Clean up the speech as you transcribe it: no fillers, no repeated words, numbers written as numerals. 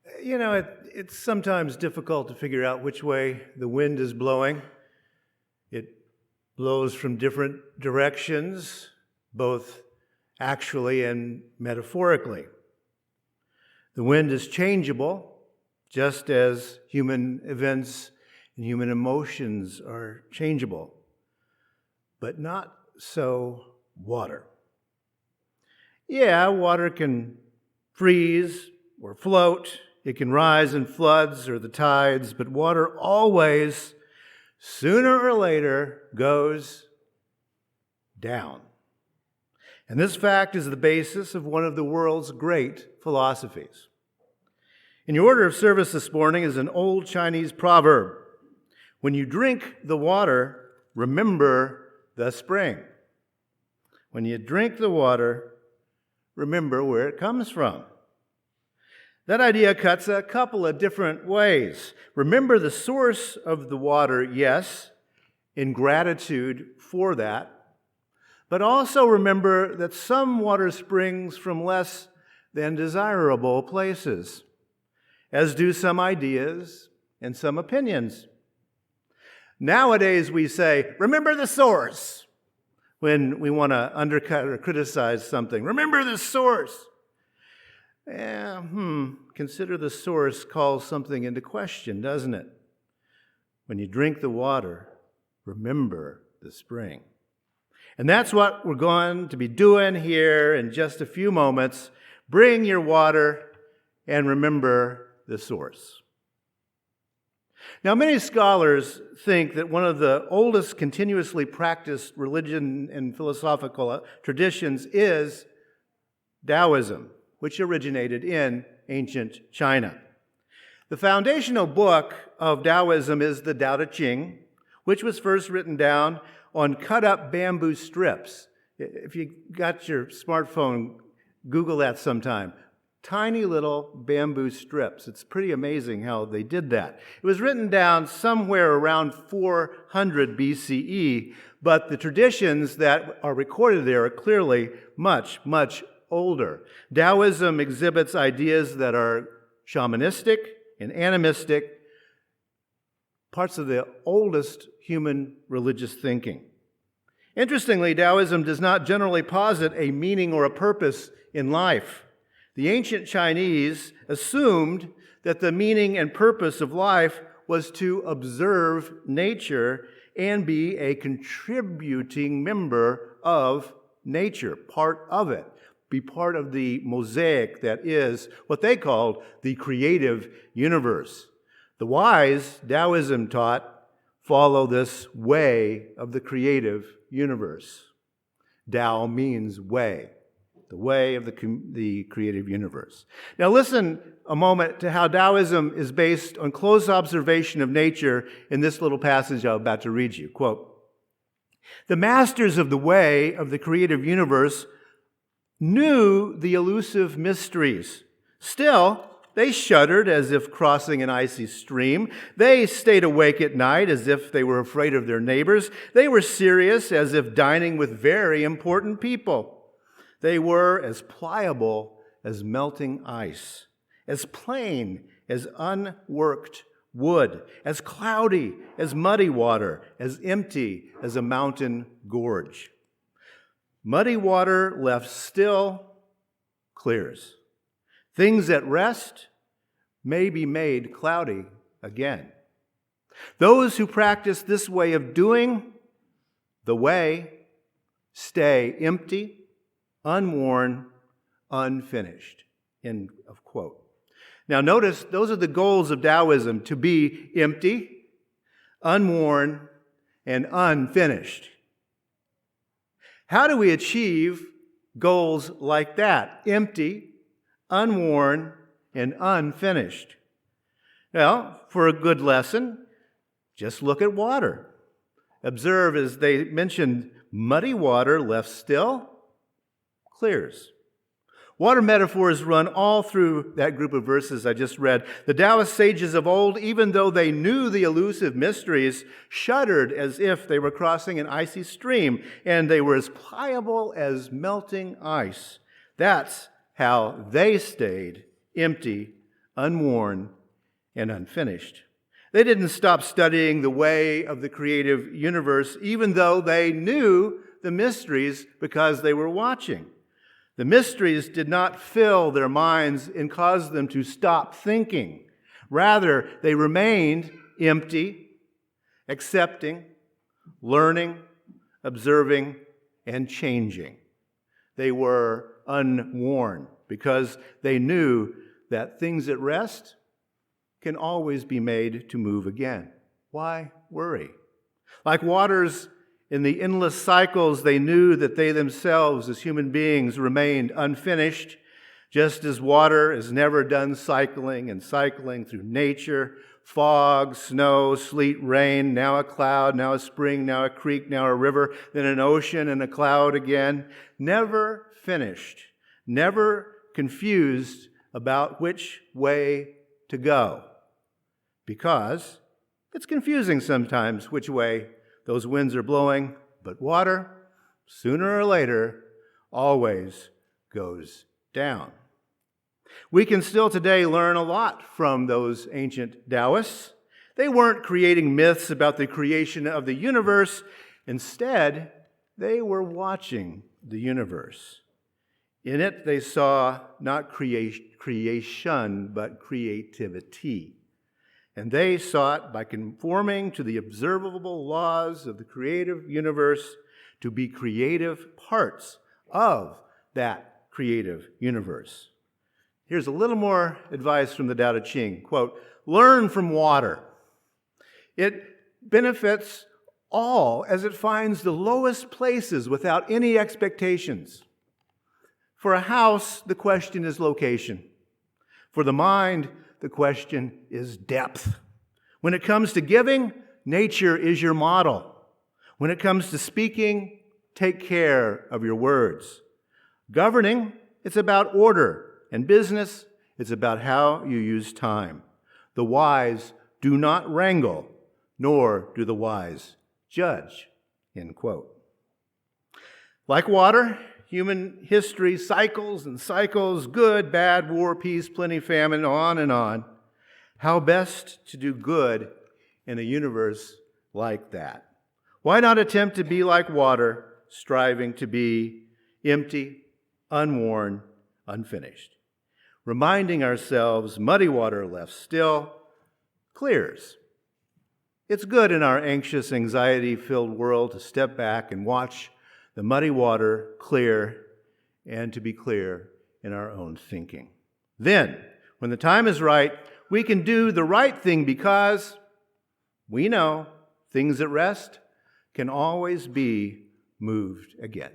It's sometimes difficult to figure out which way the wind is blowing. It blows from different directions, both actually and metaphorically. The wind is changeable, just as human events and human emotions are changeable, but not so water. Yeah, water can freeze or float. It can rise in floods or the tides, but water always, sooner or later, goes down. And this fact is the basis of one of the world's great philosophies. In your order of service this morning is an old Chinese proverb. When you drink the water, remember the spring. When you drink the water, remember where it comes from. That idea cuts a couple of different ways. Remember the source of the water, yes, in gratitude for that, but also remember that some water springs from less than desirable places, as do some ideas and some opinions. Nowadays we say, remember the source, when we want to undercut or criticize something. Remember the source. Consider the source calls something into question, doesn't it? When you drink the water, remember the spring. And that's what we're going to be doing here in just a few moments. Bring your water and remember the source. Now, many scholars think that one of the oldest continuously practiced religion and philosophical traditions is Taoism, which originated in ancient China. The foundational book of Taoism is the Tao Te Ching, which was first written down on cut-up bamboo strips. If you got your smartphone, Google that sometime. Tiny little bamboo strips. It's pretty amazing how they did that. It was written down somewhere around 400 BCE, but the traditions that are recorded there are clearly much, much older. Taoism exhibits ideas that are shamanistic and animistic, parts of the oldest human religious thinking. Interestingly, Taoism does not generally posit a meaning or a purpose in life. The ancient Chinese assumed that the meaning and purpose of life was to observe nature and be a contributing member of nature, part of it. Be part of the mosaic that is what they called the creative universe. The wise, Taoism taught, follow this way of the creative universe. Tao means way, the way of the creative universe. Now listen a moment to how Taoism is based on close observation of nature in this little passage I'm about to read you. Quote, "The masters of the way of the creative universe knew the elusive mysteries. Still, they shuddered as if crossing an icy stream. They stayed awake at night as if they were afraid of their neighbors. They were serious as if dining with very important people. They were as pliable as melting ice, as plain as unworked wood, as cloudy as muddy water, as empty as a mountain gorge. Muddy water left still clears. Things at rest may be made cloudy again. Those who practice this way of doing the way stay empty, unworn, unfinished." End of quote. Now notice, those are the goals of Taoism, to be empty, unworn, and unfinished. How do we achieve goals like that? Empty, unworn, and unfinished. Well, for a good lesson, just look at water. Observe, as they mentioned, muddy water left still clears. Water metaphors run all through that group of verses I just read. The Taoist sages of old, even though they knew the elusive mysteries, shuddered as if they were crossing an icy stream, and they were as pliable as melting ice. That's how they stayed empty, unworn, and unfinished. They didn't stop studying the way of the creative universe, even though they knew the mysteries because they were watching. The mysteries did not fill their minds and cause them to stop thinking. Rather, they remained empty, accepting, learning, observing, and changing. They were unworn because they knew that things at rest can always be made to move again. Why worry? Like waters in the endless cycles, they knew that they themselves, as human beings, remained unfinished, just as water is never done cycling and cycling through nature. Fog, snow, sleet, rain, now a cloud, now a spring, now a creek, now a river, then an ocean and a cloud again. Never finished, never confused about which way to go. Because it's confusing sometimes which way those winds are blowing, but water, sooner or later, always goes down. We can still today learn a lot from those ancient Taoists. They weren't creating myths about the creation of the universe. Instead, they were watching the universe. In it, they saw not creation, but creativity. And they sought, by conforming to the observable laws of the creative universe, to be creative parts of that creative universe. Here's a little more advice from the Tao Te Ching. Quote, learn from water. It benefits all as it finds the lowest places without any expectations. For a house, the question is location. For the mind, the question is depth. When it comes to giving, nature is your model. When it comes to speaking, take care of your words. Governing, it's about order. And business, it's about how you use time. The wise do not wrangle, nor do the wise judge. End quote. Like water, human history cycles and cycles, good, bad, war, peace, plenty, famine, on and on. How best to do good in a universe like that? Why not attempt to be like water, striving to be empty, unworn, unfinished? Reminding ourselves muddy water left still clears. It's good in our anxious, anxiety-filled world to step back and watch the muddy water clear and to be clear in our own thinking. Then, when the time is right, we can do the right thing because we know things at rest can always be moved again.